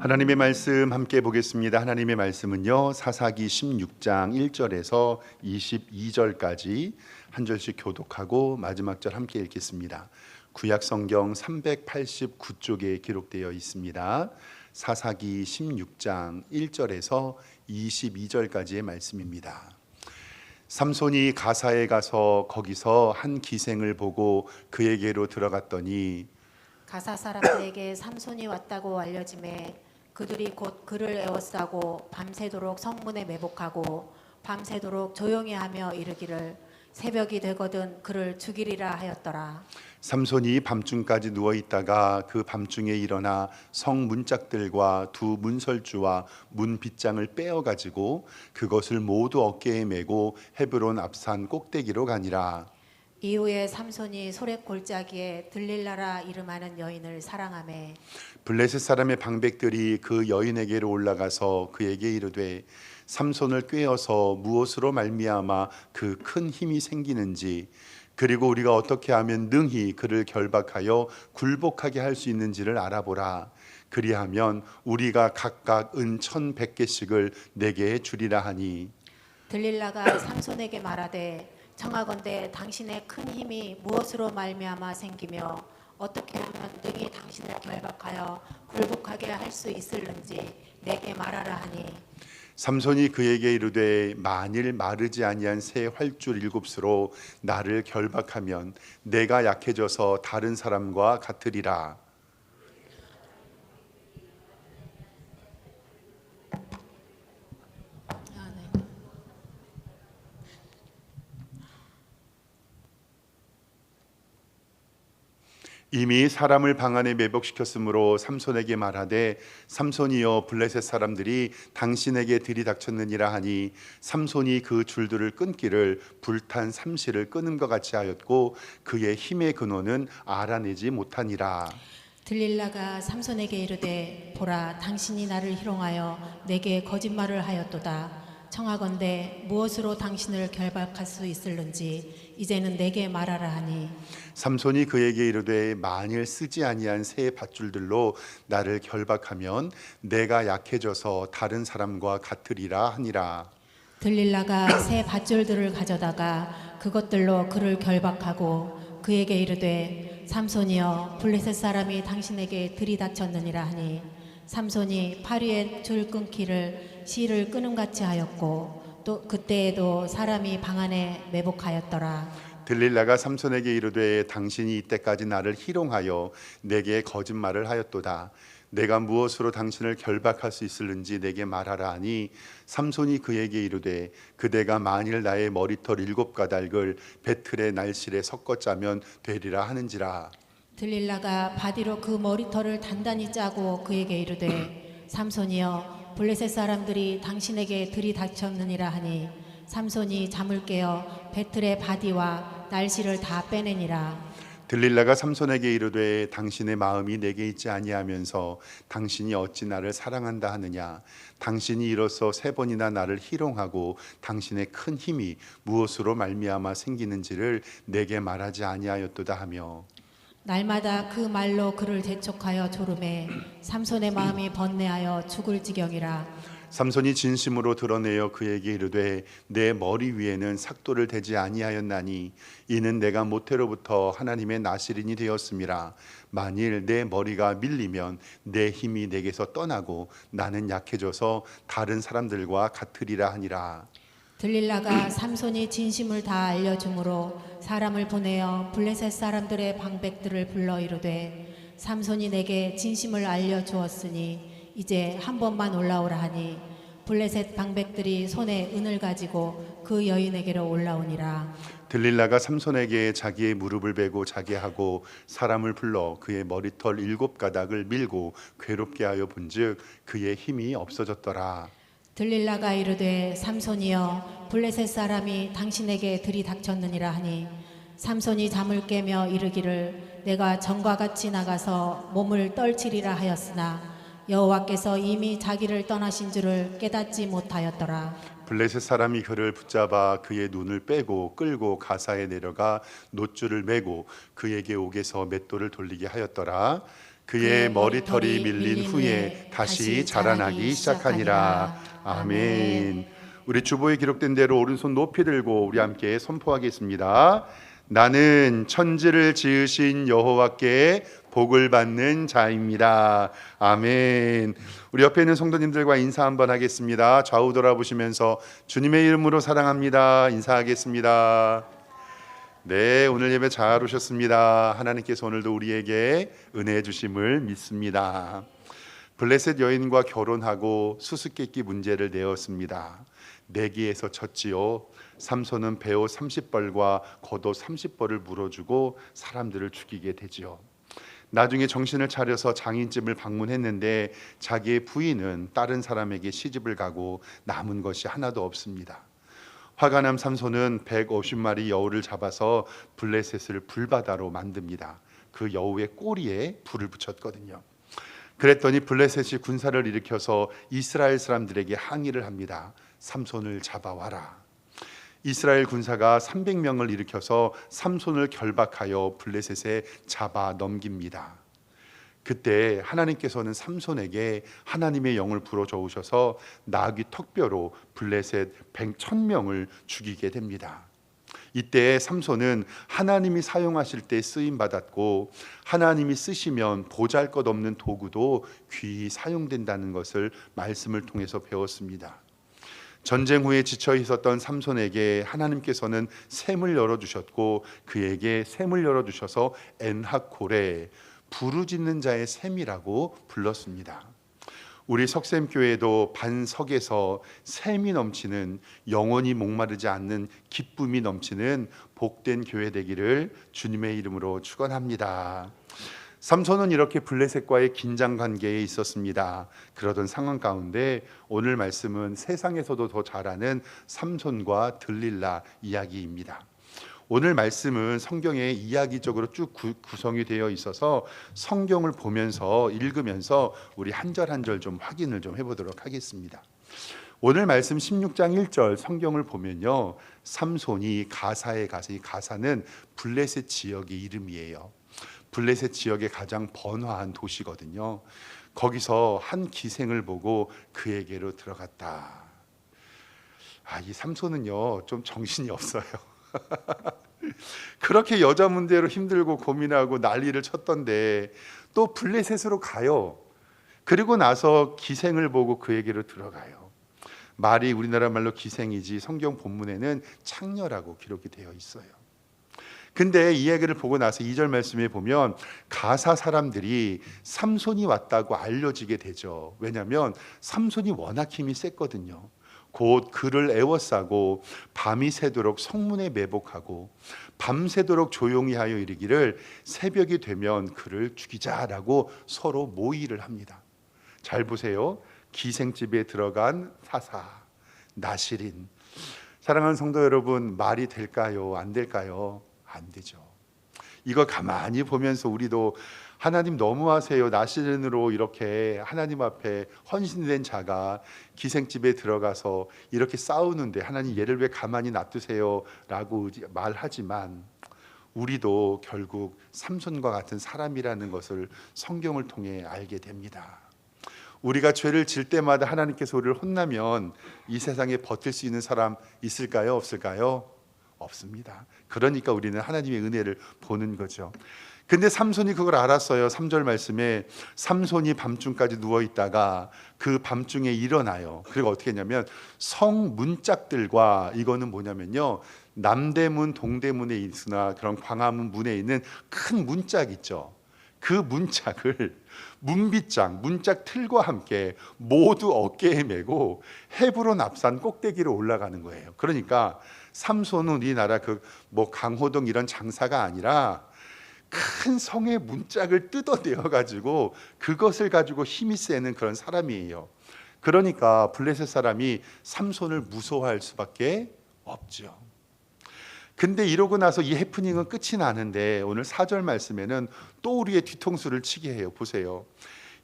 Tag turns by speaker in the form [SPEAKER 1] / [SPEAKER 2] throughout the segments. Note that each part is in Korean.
[SPEAKER 1] 하나님의 말씀 함께 보겠습니다. 하나님의 말씀은요, 사사기 16장 1절에서 22절까지 한 절씩 교독하고 마지막 절 함께 읽겠습니다. 구약 성경 389쪽에 기록되어 있습니다. 사사기 16장 1절에서 22절까지의 말씀입니다. 삼손이 가사에 가서 거기서 한 기생을 보고 그에게로 들어갔더니
[SPEAKER 2] 가사 사람들에게 삼손이 왔다고 알려짐에 그들이 곧 그를 에워싸고 밤새도록 성문에 매복하고 밤새도록 조용히 하며 이르기를 새벽이 되거든 그를 죽이리라 하였더라.
[SPEAKER 1] 삼손이 밤중까지 누워 있다가 그 밤중에 일어나 성 문짝들과 두 문설주와 문 빗장을 빼어 가지고 그것을 모두 어깨에 메고 헤브론 앞산 꼭대기로 가니라.
[SPEAKER 2] 이후에 삼손이 소렛 골짜기에 들릴라라 이름하는 여인을 사랑하매
[SPEAKER 1] 블레셋 사람의 방백들이 그 여인에게로 올라가서 그에게 이르되 삼손을 꾀어서 무엇으로 말미암아 그 큰 힘이 생기는지 그리고 우리가 어떻게 하면 능히 그를 결박하여 굴복하게 할 수 있는지를 알아보라. 그리하면 우리가 각각 은 1,100개씩을 내게 주리라 하니
[SPEAKER 2] 들릴라가 삼손에게 말하되 청하건대 당신의 큰 힘이 무엇으로 말미암아 생기며 어떻게 하면 능히 당신을 결박하여 굴복하게 할 수 있을는지 내게 말하라 하니
[SPEAKER 1] 삼손이 그에게 이르되 만일 마르지 아니한 새 활줄 7수로 나를 결박하면 내가 약해져서 다른 사람과 같으리라. 이미 사람을 방 안에 매복시켰으므로 삼손에게 말하되 삼손이여 블레셋 사람들이 당신에게 들이닥쳤느니라 하니 삼손이 그 줄들을 끊기를 불탄 삼시를 끊음과 같이 하였고 그의 힘의 근원은 알아내지 못하니라.
[SPEAKER 2] 들릴라가 삼손에게 이르되 보라 당신이 나를 희롱하여 내게 거짓말을 하였도다. 청하건대 무엇으로 당신을 결박할 수 있을는지 이제는 내게 말하라 하니
[SPEAKER 1] 삼손이 그에게 이르되 만일 쓰지 아니한 새 밧줄들로 나를 결박하면 내가 약해져서 다른 사람과 같으리라 하니라.
[SPEAKER 2] 들릴라가 새 밧줄들을 가져다가 그것들로 그를 결박하고 그에게 이르되 삼손이여 블레셋 사람이 당신에게 들이닥쳤느니라 하니 삼손이 팔 위에 줄 끊기를 실을 끊음같이 하였고 또 그때에도 사람이 방 안에 매복하였더라.
[SPEAKER 1] 들릴라가 삼손에게 이르되 당신이 이때까지 나를 희롱하여 내게 거짓말을 하였도다. 내가 무엇으로 당신을 결박할 수 있을는지 내게 말하라 하니 삼손이 그에게 이르되 그대가 만일 나의 머리털 7가닥을 배틀의 날실에 섞어 짜면 되리라 하는지라.
[SPEAKER 2] 들릴라가 바디로 그 머리털을 단단히 짜고 그에게 이르되 삼손이여 블레셋 사람들이 당신에게 들이닥쳤느니라 하니 삼손이 잠을 깨어 배틀의 바디와 날실을 다 빼내니라.
[SPEAKER 1] 들릴라가 삼손에게 이르되 당신의 마음이 내게 있지 아니하면서 당신이 어찌 나를 사랑한다 하느냐. 당신이 이로써 3번이나 나를 희롱하고 당신의 큰 힘이 무엇으로 말미암아 생기는지를 내게 말하지 아니하였도다 하며
[SPEAKER 2] 날마다 그 말로 그를 재촉하여 조름해 삼손의 마음이 번뇌하여 죽을 지경이라.
[SPEAKER 1] 삼손이 진심으로 드러내어 그에게 이르되 내 머리 위에는 삭도를 대지 아니하였나니 이는 내가 모태로부터 하나님의 나시린이 되었음이라. 만일 내 머리가 밀리면 내 힘이 내게서 떠나고 나는 약해져서 다른 사람들과 같으리라 하니라.
[SPEAKER 2] 들릴라가 삼손이 진심을 다 알려주므로 사람을 보내어 블레셋 사람들의 방백들을 불러 이르되 삼손이 내게 진심을 알려주었으니 이제 한 번만 올라오라 하니 블레셋 방백들이 손에 은을 가지고 그 여인에게로 올라오니라.
[SPEAKER 1] 들릴라가 삼손에게 자기의 무릎을 베고 자게 하고 사람을 불러 그의 머리털 7가닥을 밀고 괴롭게 하여 본즉 그의 힘이 없어졌더라.
[SPEAKER 2] 들릴라가 이르되 삼손이여 블레셋 사람이 당신에게 들이닥쳤느니라 하니 삼손이 잠을 깨며 이르기를 내가 전과 같이 나가서 몸을 떨치리라 하였으나 여호와께서 이미 자기를 떠나신 줄을 깨닫지 못하였더라.
[SPEAKER 1] 블레셋 사람이 그를 붙잡아 그의 눈을 빼고 끌고 가사에 내려가 놋줄을 메고 그에게 옥에서 맷돌을 돌리게 하였더라. 그의 머리털이 밀린 후에 다시 자라나기 시작하니라. 아멘. 우리 주보에 기록된 대로 오른손 높이 들고 우리 함께 선포하겠습니다. 나는 천지를 지으신 여호와께 복을 받는 자입니다. 아멘. 우리 옆에 있는 성도님들과 인사 한번 하겠습니다. 좌우 돌아보시면서 주님의 이름으로 사랑합니다 인사하겠습니다. 네, 오늘 예배 잘 오셨습니다. 하나님께서 오늘도 우리에게 은혜 주심을 믿습니다. 블레셋 여인과 결혼하고 수수께끼 문제를 내었습니다. 내기에서 졌지요. 삼손은 배옷 30벌과 겉옷 30벌을 물어주고 사람들을 죽이게 되지요. 나중에 정신을 차려서 장인집을 방문했는데 자기의 부인은 다른 사람에게 시집을 가고 남은 것이 하나도 없습니다. 화가 난 삼손은 150마리 여우를 잡아서 블레셋을 불바다로 만듭니다. 그 여우의 꼬리에 불을 붙였거든요. 그랬더니 블레셋이 군사를 일으켜서 이스라엘 사람들에게 항의를 합니다. 삼손을 잡아와라. 이스라엘 군사가 300명을 일으켜서 삼손을 결박하여 블레셋에 잡아 넘깁니다. 그때 하나님께서는 삼손에게 하나님의 영을 불어줘 오셔서 나귀 턱뼈로 블레셋 1000명을 죽이게 됩니다. 이때 삼손은 하나님이 사용하실 때 쓰임 받았고 하나님이 쓰시면 보잘것없는 도구도 귀히 사용된다는 것을 말씀을 통해서 배웠습니다. 전쟁 후에 지쳐 있었던 삼손에게 하나님께서는 샘을 열어주셨고 그에게 샘을 열어주셔서 엔하콜에 부르짖는 자의 샘이라고 불렀습니다. 우리 석샘교회도 반석에서 샘이 넘치는 영원히 목마르지 않는 기쁨이 넘치는 복된 교회 되기를 주님의 이름으로 축원합니다. 삼손은 이렇게 블레셋과의 긴장 관계에 있었습니다. 그러던 상황 가운데 오늘 말씀은 세상에서도 더 잘 아는 삼손과 들릴라 이야기입니다. 오늘 말씀은 성경에 이야기적으로 쭉 구성이 되어 있어서 성경을 보면서 읽으면서 우리 한 절 한 절 좀 확인을 좀 해보도록 하겠습니다. 오늘 말씀 16장 1절 성경을 보면요, 삼손이 가사에 가서, 이 가사는 블레셋 지역의 이름이에요. 블레셋 지역의 가장 번화한 도시거든요. 거기서 한 기생을 보고 그에게로 들어갔다. 이 삼손은요 좀 정신이 없어요. 그렇게 여자 문제로 힘들고 고민하고 난리를 쳤던데 또 블레셋으로 가요. 그리고 나서 기생을 보고 그에게로 들어가요. 말이 우리나라 말로 기생이지 성경 본문에는 창녀라고 기록이 되어 있어요. 근데 이 얘기를 보고 나서 2절 말씀에 보면 가사 사람들이 삼손이 왔다고 알려지게 되죠. 왜냐하면 삼손이 워낙 힘이 셌거든요. 곧 그를 애워싸고 밤이 새도록 성문에 매복하고 밤새도록 조용히 하여 이르기를 새벽이 되면 그를 죽이자라고 서로 모의를 합니다. 잘 보세요. 기생집에 들어간 사사 나실인. 사랑하는 성도 여러분, 말이 될까요? 안 될까요? 안 되죠. 이거 가만히 보면서 우리도 하나님 너무하세요. 나실인으로 이렇게 하나님 앞에 헌신된 자가 기생집에 들어가서 이렇게 싸우는데 하나님 얘를 왜 가만히 놔두세요? 라고 말하지만 우리도 결국 삼손과 같은 사람이라는 것을 성경을 통해 알게 됩니다. 우리가 죄를 질 때마다 하나님께서 우리를 혼나면 이 세상에 버틸 수 있는 사람 있을까요? 없을까요? 없습니다. 그러니까 우리는 하나님의 은혜를 보는 거죠. 근데 삼손이 그걸 알았어요. 3절 말씀에 삼손이 밤중까지 누워있다가 그 밤중에 일어나요. 그리고 어떻게 했냐면 성 문짝들과, 이거는 뭐냐면요, 남대문 동대문에 있으나 그런 광화문 문에 있는 큰 문짝 있죠. 그 문짝을 문빗장, 문짝 틀과 함께 모두 어깨에 메고 헤브론 앞산 꼭대기로 올라가는 거예요. 그러니까 삼손은 우리나라 강호동 이런 장사가 아니라 큰 성의 문짝을 뜯어내어 가지고 그것을 가지고 힘이 세는 그런 사람이에요. 그러니까 블레셋 사람이 삼손을 무서워할 수밖에 없죠. 근데 이러고 나서 이 해프닝은 끝이 나는데 오늘 4절 말씀에는 또 우리의 뒤통수를 치게 해요. 보세요.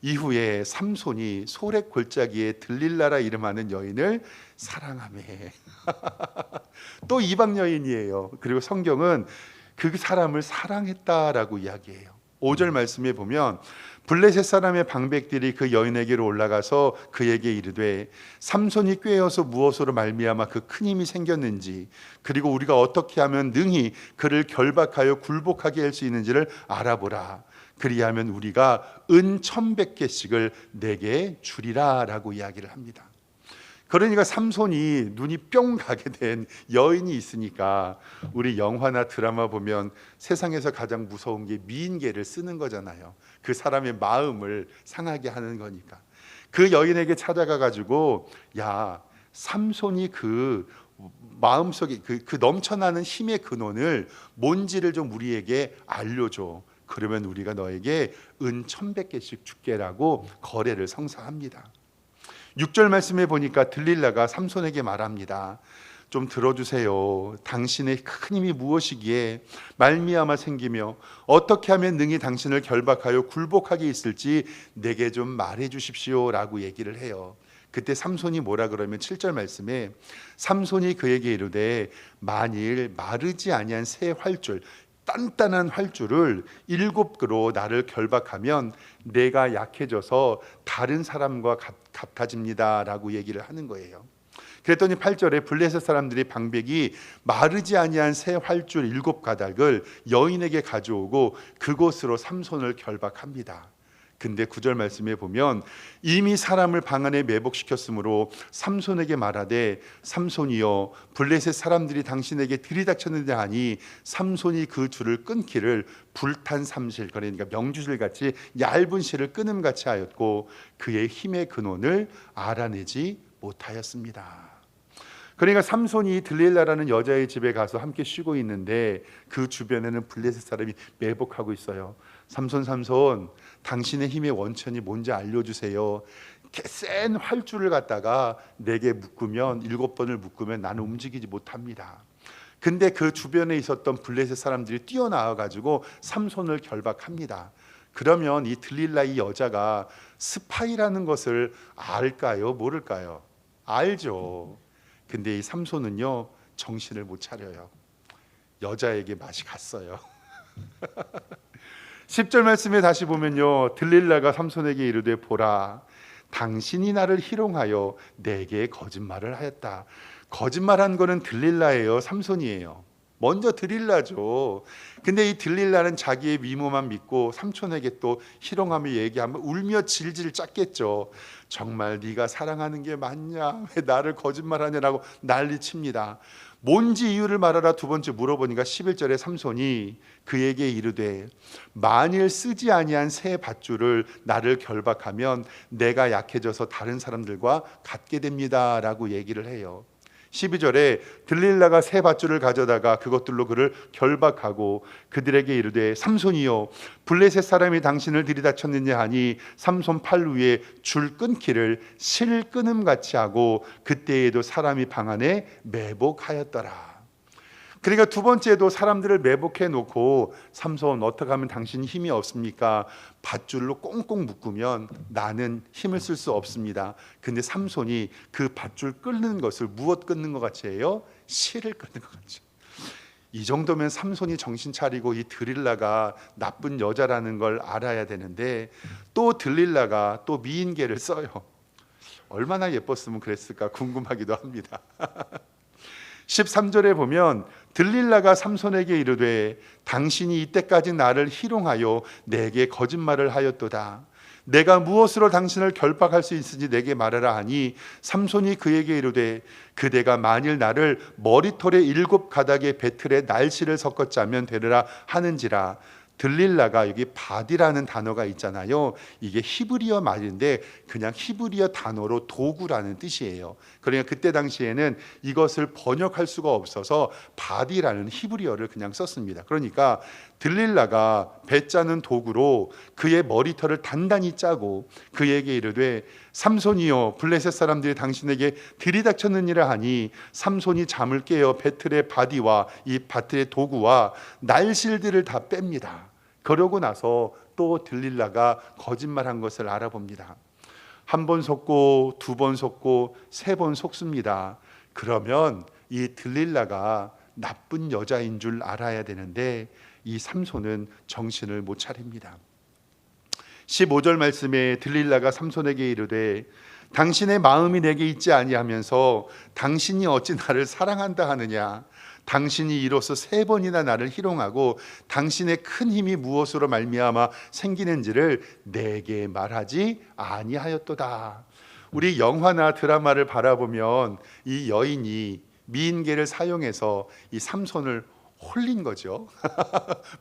[SPEAKER 1] 이후에 삼손이 소렉 골짜기에 들릴라라 이름하는 여인을 사랑하매. 또 이방 여인이에요. 그리고 성경은 그 사람을 사랑했다라고 이야기해요. 5절 말씀에 보면 블레셋 사람의 방백들이 그 여인에게로 올라가서 그에게 이르되 삼손이 꾀어서 무엇으로 말미암아 그 큰 힘이 생겼는지 그리고 우리가 어떻게 하면 능히 그를 결박하여 굴복하게 할 수 있는지를 알아보라. 그리하면 우리가 은 1,100개씩을 내게 주리라 라고 이야기를 합니다. 그러니까 삼손이 눈이 뿅 가게 된 여인이 있으니까 우리 영화나 드라마 보면 세상에서 가장 무서운 게 미인계를 쓰는 거잖아요. 그 사람의 마음을 상하게 하는 거니까. 그 여인에게 찾아가 가지고 야, 삼손이 그 마음속에 그 넘쳐나는 힘의 근원을 뭔지를 좀 우리에게 알려줘. 그러면 우리가 너에게 은 1,100개씩 줄게라고 거래를 성사합니다. 6절 말씀에 보니까 들릴라가 삼손에게 말합니다. 좀 들어주세요. 당신의 큰 힘이 무엇이기에 말미암아 생기며 어떻게 하면 능히 당신을 결박하여 굴복하게 있을지 내게 좀 말해 주십시오 라고 얘기를 해요. 그때 삼손이 뭐라 그러면 7절 말씀에 삼손이 그에게 이르되 만일 마르지 아니한 새 활줄 단단한 활줄을 7그로 나를 결박하면 내가 약해져서 다른 사람과 같아집니다 라고 얘기를 하는 거예요. 그랬더니 8절에 블레셋 사람들이 방백이 마르지 아니한 새 활줄 7가닥을 여인에게 가져오고 그곳으로 삼손을 결박합니다. 근데 9절 말씀에 보면 이미 사람을 방 안에 매복시켰으므로 삼손에게 말하되 삼손이여 블레셋 사람들이 당신에게 들이닥쳤는데 하니 삼손이 그 줄을 끊기를 불탄 삼실, 그러니까 명주실 같이 얇은 실을 끊음 같이 하였고 그의 힘의 근원을 알아내지 못하였습니다. 그러니까 삼손이 들릴라라는 여자의 집에 가서 함께 쉬고 있는데 그 주변에는 블레셋 사람이 매복하고 있어요. 삼손 당신의 힘의 원천이 뭔지 알려주세요. 센 활줄을 갖다가 내게 묶으면 7번을 묶으면 나는 움직이지 못합니다. 근데 그 주변에 있었던 블레셋 사람들이 뛰어나와 가지고 삼손을 결박합니다. 그러면 이 들릴라 이 여자가 스파이라는 것을 알까요? 모를까요? 알죠. 근데 이 삼손은요 정신을 못 차려요. 여자에게 맛이 갔어요. 10절 말씀에 다시 보면요 들릴라가 삼손에게 이르되 보라 당신이 나를 희롱하여 내게 거짓말을 하였다. 거짓말한 거는 들릴라예요, 삼손이에요? 먼저 들릴라죠. 근데 이 들릴라는 자기의 미모만 믿고 삼손에게 또 희롱하며 얘기하면 울며 질질 짰겠죠. 정말 네가 사랑하는 게 맞냐? 왜 나를 거짓말하냐라고 난리칩니다. 뭔지 이유를 말하라 두 번째 물어보니까 11절에 삼손이 그에게 이르되 만일 쓰지 아니한 새 밧줄을 나를 결박하면 내가 약해져서 다른 사람들과 같게 됩니다 라고 얘기를 해요. 12절에 들릴라가 새 밧줄을 가져다가 그것들로 그를 결박하고 그들에게 이르되 삼손이여 블레셋 사람이 당신을 들이닥쳤느냐 하니 삼손 팔 위에 줄 끊기를 실 끊음 같이 하고 그때에도 사람이 방 안에 매복하였더라. 그러니까 두 번째도 사람들을 매복해 놓고 삼손 어떻게 하면 당신 힘이 없습니까? 밧줄로 꽁꽁 묶으면 나는 힘을 쓸 수 없습니다. 근데 삼손이 그 밧줄 끊는 것을 무엇 끊는 것 같이 해요? 실을 끊는 것 같죠. 이 정도면 삼손이 정신 차리고 이 들릴라가 나쁜 여자라는 걸 알아야 되는데 또 들릴라가 또 미인계를 써요. 얼마나 예뻤으면 그랬을까 궁금하기도 합니다. 13절에 보면 들릴라가 삼손에게 이르되 당신이 이때까지 나를 희롱하여 내게 거짓말을 하였도다. 내가 무엇으로 당신을 결박할 수 있은지 내게 말하라 하니 삼손이 그에게 이르되 그대가 만일 나를 머리털의 7가닥의 배틀에 날씨를 섞어 짜면 되리라 하는지라. 들릴라가 여기 바디라는 단어가 있잖아요. 이게 히브리어 말인데 그냥 히브리어 단어로 도구라는 뜻이에요. 그러니까 그때 당시에는 이것을 번역할 수가 없어서 바디라는 히브리어를 그냥 썼습니다. 그러니까 들릴라가 배 짜는 도구로 그의 머리털을 단단히 짜고 그에게 이르되 삼손이여 블레셋 사람들이 당신에게 들이닥쳤느니라 하니 삼손이 잠을 깨어 배틀의 바디와 이 바틀의 도구와 날실들을 다 뺍니다. 그러고 나서 또 들릴라가 거짓말한 것을 알아봅니다. 한 번 속고 두 번 속고 세 번 속습니다. 그러면 이 들릴라가 나쁜 여자인 줄 알아야 되는데 이 삼손은 정신을 못 차립니다. 15절 말씀에 들릴라가 삼손에게 이르되 당신의 마음이 내게 있지 아니하면서 당신이 어찌 나를 사랑한다 하느냐. 당신이 이로써 3번이나 나를 희롱하고 당신의 큰 힘이 무엇으로 말미암아 생기는지를 내게 말하지 아니하였도다. 우리 영화나 드라마를 바라보면 이 여인이 미인계를 사용해서 이 삼손을 홀린 거죠.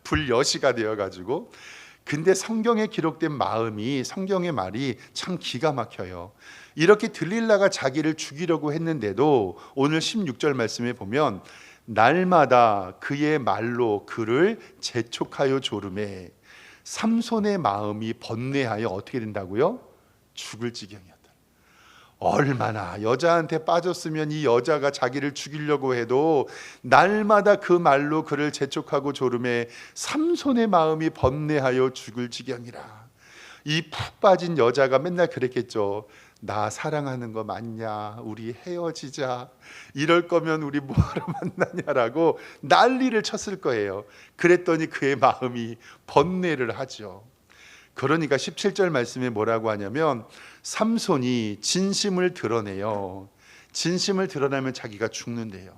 [SPEAKER 1] 불여시가 되어가지고. 근데 성경에 기록된 마음이, 성경의 말이 참 기가 막혀요. 이렇게 들릴라가 자기를 죽이려고 했는데도 오늘 16절 말씀에 보면 날마다 그의 말로 그를 재촉하여 조르매 삼손의 마음이 번뇌하여 어떻게 된다고요? 죽을 지경이었다. 얼마나 여자한테 빠졌으면 이 여자가 자기를 죽이려고 해도 날마다 그 말로 그를 재촉하고 조르매 삼손의 마음이 번뇌하여 죽을 지경이라. 이 푹 빠진 여자가 맨날 그랬겠죠. 나 사랑하는 거 맞냐? 우리 헤어지자. 이럴 거면 우리 뭐하러 만나냐라고 난리를 쳤을 거예요. 그랬더니 그의 마음이 번뇌를 하죠. 그러니까 17절 말씀에 뭐라고 하냐면 삼손이 진심을 드러내요. 진심을 드러내면 자기가 죽는데요.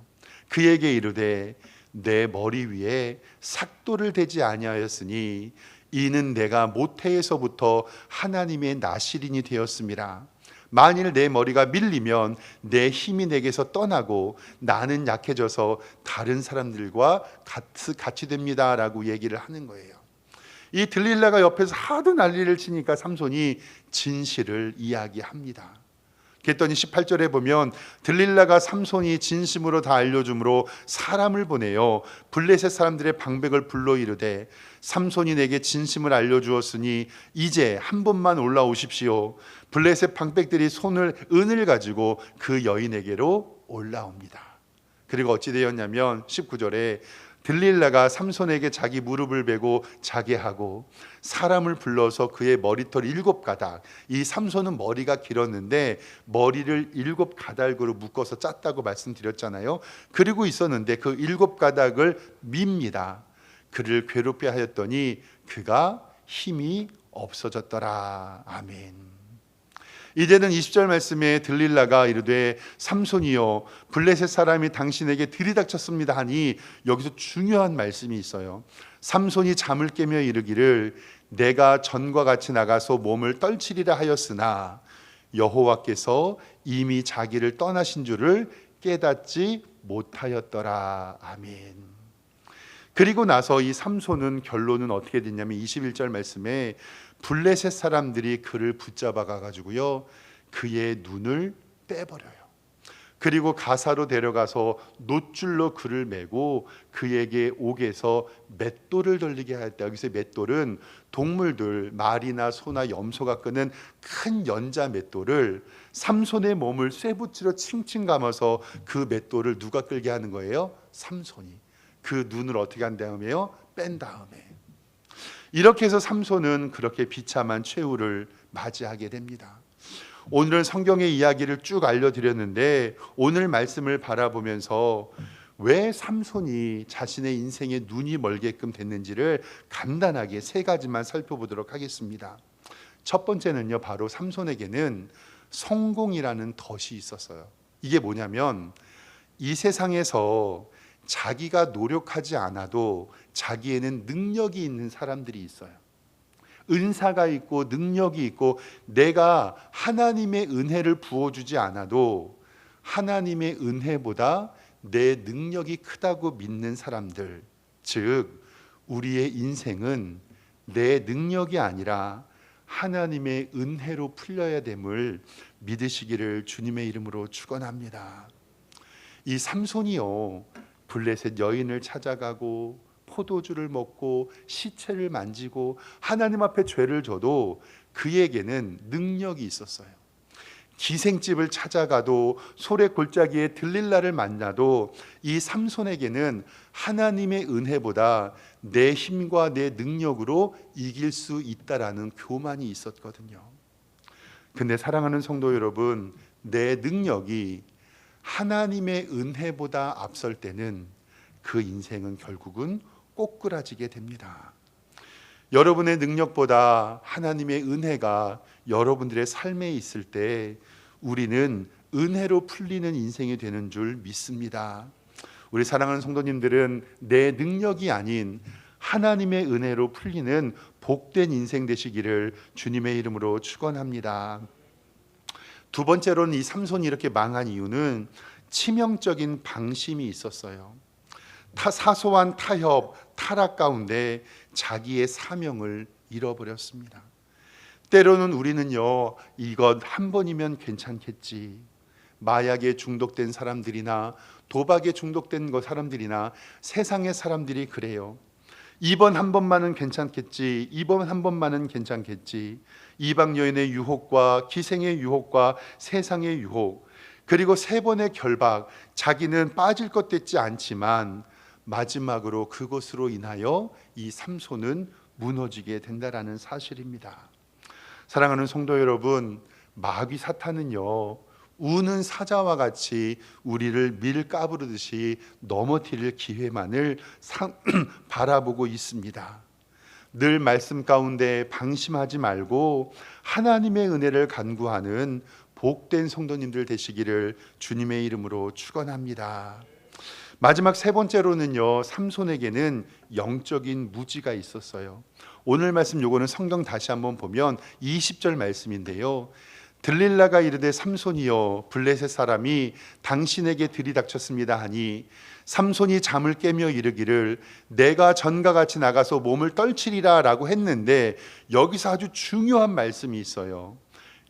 [SPEAKER 1] 그에게 이르되 내 머리 위에 삭도를 대지 아니하였으니 이는 내가 모태에서부터 하나님의 나실인이 되었음이라. 만일 내 머리가 밀리면 내 힘이 내게서 떠나고 나는 약해져서 다른 사람들과 같이 됩니다 라고 얘기를 하는 거예요. 이 들릴라가 옆에서 하도 난리를 치니까 삼손이 진실을 이야기합니다. 그랬더니 18절에 보면 들릴라가 삼손이 진심으로 다 알려줌으로 사람을 보내요. 블레셋 사람들의 방백을 불러 이르되 삼손이 내게 진심을 알려주었으니 이제 한 번만 올라오십시오. 블레셋 방백들이 은을 가지고 그 여인에게로 올라옵니다. 그리고 어찌 되었냐면 19절에 들릴라가 삼손에게 자기 무릎을 베고 자게 하고 사람을 불러서 그의 머리털 7가닥, 이 삼손은 머리가 길었는데 머리를 7가닥으로 묶어서 짰다고 말씀드렸잖아요. 그리고 있었는데 그 7가닥을 밉니다. 그를 괴롭게 하였더니 그가 힘이 없어졌더라. 아멘. 이제는 20절 말씀에 들릴라가 이르되 삼손이여 블레셋 사람이 당신에게 들이닥쳤습니다 하니 여기서 중요한 말씀이 있어요. 삼손이 잠을 깨며 이르기를 내가 전과 같이 나가서 몸을 떨치리라 하였으나 여호와께서 이미 자기를 떠나신 줄을 깨닫지 못하였더라. 아멘. 그리고 나서 이 삼손은 결론은 어떻게 됐냐면 21절 말씀에 블레셋 사람들이 그를 붙잡아 가지고요 그의 눈을 떼버려요. 그리고 가사로 데려가서 놋줄로 그를 메고 그에게 옥에서 맷돌을 돌리게 하였다. 여기서 맷돌은 동물들 말이나 소나 염소가 끄는 큰 연자 맷돌을 삼손의 몸을 쇠붙이로 칭칭 감아서 그 맷돌을 누가 끌게 하는 거예요? 삼손이. 그 눈을 어떻게 한 다음에요? 뺀 다음에. 이렇게 해서 삼손은 그렇게 비참한 최후를 맞이하게 됩니다. 오늘은 성경의 이야기를 쭉 알려드렸는데 오늘 말씀을 바라보면서 왜 삼손이 자신의 인생에 눈이 멀게끔 됐는지를 간단하게 3가지만 살펴보도록 하겠습니다. 첫 번째는요, 바로 삼손에게는 성공이라는 덫이 있었어요. 이게 뭐냐면 이 세상에서 자기가 노력하지 않아도 자기에는 능력이 있는 사람들이 있어요. 은사가 있고 능력이 있고 내가 하나님의 은혜를 부어주지 않아도 하나님의 은혜보다 내 능력이 크다고 믿는 사람들, 즉 우리의 인생은 내 능력이 아니라 하나님의 은혜로 풀려야 됨을 믿으시기를 주님의 이름으로 축원합니다. 이 삼손이요 블레셋 여인을 찾아가고 포도주를 먹고 시체를 만지고 하나님 앞에 죄를 져도 그에게는 능력이 있었어요. 기생집을 찾아가도 소래 골짜기에 들릴라를 만나도 이 삼손에게는 하나님의 은혜보다 내 힘과 내 능력으로 이길 수 있다라는 교만이 있었거든요. 근데 사랑하는 성도 여러분, 내 능력이 하나님의 은혜보다 앞설 때는 그 인생은 결국은 꼬꾸라지게 됩니다. 여러분의 능력보다 하나님의 은혜가 여러분들의 삶에 있을 때 우리는 은혜로 풀리는 인생이 되는 줄 믿습니다. 우리 사랑하는 성도님들은 내 능력이 아닌 하나님의 은혜로 풀리는 복된 인생 되시기를 주님의 이름으로 축원합니다. 두 번째로는 이 삼손이 이렇게 망한 이유는 치명적인 방심이 있었어요. 사소한 타협, 타락 가운데 자기의 사명을 잃어버렸습니다. 때로는 우리는요, 이것 한 번이면 괜찮겠지. 마약에 중독된 사람들이나 도박에 중독된 사람들이나 세상의 사람들이 그래요. 이번 한 번만은 괜찮겠지. 이번 한 번만은 괜찮겠지. 이방 여인의 유혹과 기생의 유혹과 세상의 유혹, 그리고 세 번의 결박, 자기는 빠질 것 같지 않지만 마지막으로 그것으로 인하여 이 삼손은 무너지게 된다라는 사실입니다. 사랑하는 성도 여러분, 마귀 사탄은요, 우는 사자와 같이 우리를 밀 까부르듯이 넘어뜨릴 기회만을 바라보고 있습니다. 늘 말씀 가운데 방심하지 말고 하나님의 은혜를 간구하는 복된 성도님들 되시기를 주님의 이름으로 축원합니다. 마지막 세 번째로는요, 삼손에게는 영적인 무지가 있었어요. 오늘 말씀 요거는 성경 다시 한번 보면 20절 말씀인데요. 들릴라가 이르되 삼손이여 블레셋 사람이 당신에게 들이닥쳤습니다 하니 삼손이 잠을 깨며 이르기를 내가 전과 같이 나가서 몸을 떨치리라 라고 했는데 여기서 아주 중요한 말씀이 있어요.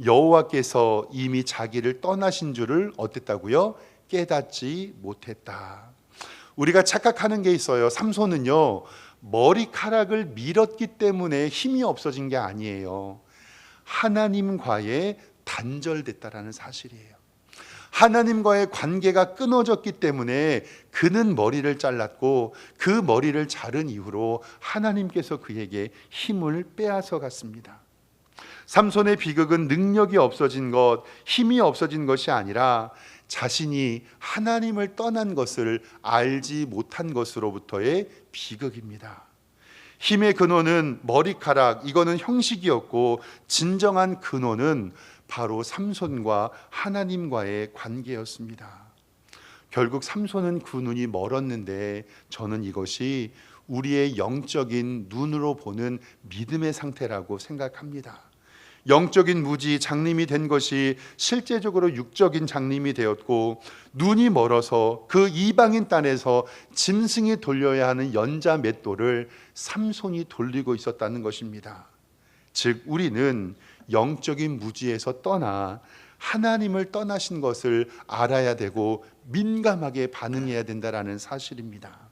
[SPEAKER 1] 여호와께서 이미 자기를 떠나신 줄을 어땠다고요? 깨닫지 못했다. 우리가 착각하는 게 있어요. 삼손은요, 머리카락을 밀었기 때문에 힘이 없어진 게 아니에요. 하나님과의 단절됐다라는 사실이에요. 하나님과의 관계가 끊어졌기 때문에 그는 머리를 잘랐고 그 머리를 자른 이후로 하나님께서 그에게 힘을 빼앗아 갔습니다. 삼손의 비극은 능력이 없어진 것, 힘이 없어진 것이 아니라 자신이 하나님을 떠난 것을 알지 못한 것으로부터의 비극입니다. 힘의 근원은 머리카락, 이거는 형식이었고 진정한 근원은 바로 삼손과 하나님과의 관계였습니다. 결국 삼손은 그 눈이 멀었는데 저는 이것이 우리의 영적인 눈으로 보는 믿음의 상태라고 생각합니다. 영적인 무지, 장님이 된 것이 실제적으로 육적인 장님이 되었고 눈이 멀어서 그 이방인 땅에서 짐승이 돌려야 하는 연자 맷돌을 삼손이 돌리고 있었다는 것입니다. 즉 우리는 영적인 무지에서 떠나 하나님을 떠나신 것을 알아야 되고 민감하게 반응해야 된다라는 사실입니다.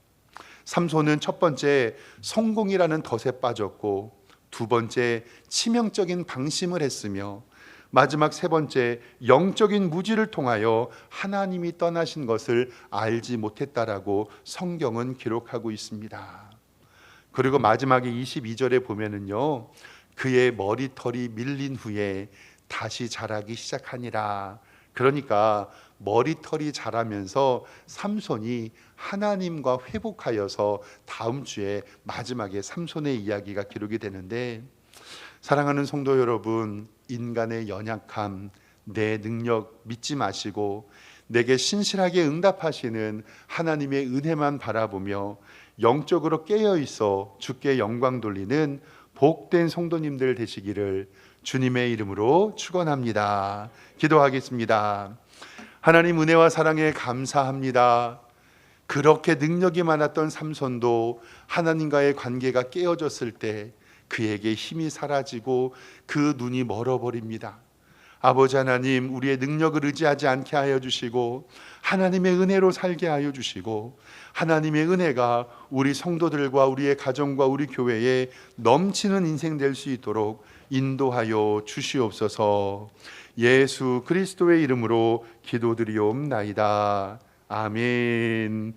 [SPEAKER 1] 삼손은 첫 번째 성공이라는 덫에 빠졌고 두 번째 치명적인 방심을 했으며 마지막 세 번째 영적인 무지를 통하여 하나님이 떠나신 것을 알지 못했다라고 성경은 기록하고 있습니다. 그리고 마지막에 22절에 보면은요, 그의 머리털이 밀린 후에 다시 자라기 시작하니라. 그러니까 머리털이 자라면서 삼손이 하나님과 회복하여서 다음 주에 마지막에 삼손의 이야기가 기록이 되는데, 사랑하는 성도 여러분, 인간의 연약함, 내 능력 믿지 마시고 내게 신실하게 응답하시는 하나님의 은혜만 바라보며 영적으로 깨어 있어 주께 영광 돌리는 복된 성도님들 되시기를 주님의 이름으로 축원합니다. 기도하겠습니다. 하나님 은혜와 사랑에 감사합니다. 그렇게 능력이 많았던 삼손도 하나님과의 관계가 깨어졌을 때 그에게 힘이 사라지고 그 눈이 멀어버립니다. 아버지 하나님, 우리의 능력을 의지하지 않게 하여 주시고 하나님의 은혜로 살게 하여 주시고 하나님의 은혜가 우리 성도들과 우리의 가정과 우리 교회에 넘치는 인생 될 수 있도록 인도하여 주시옵소서. 예수 그리스도의 이름으로 기도드리옵나이다. 아멘.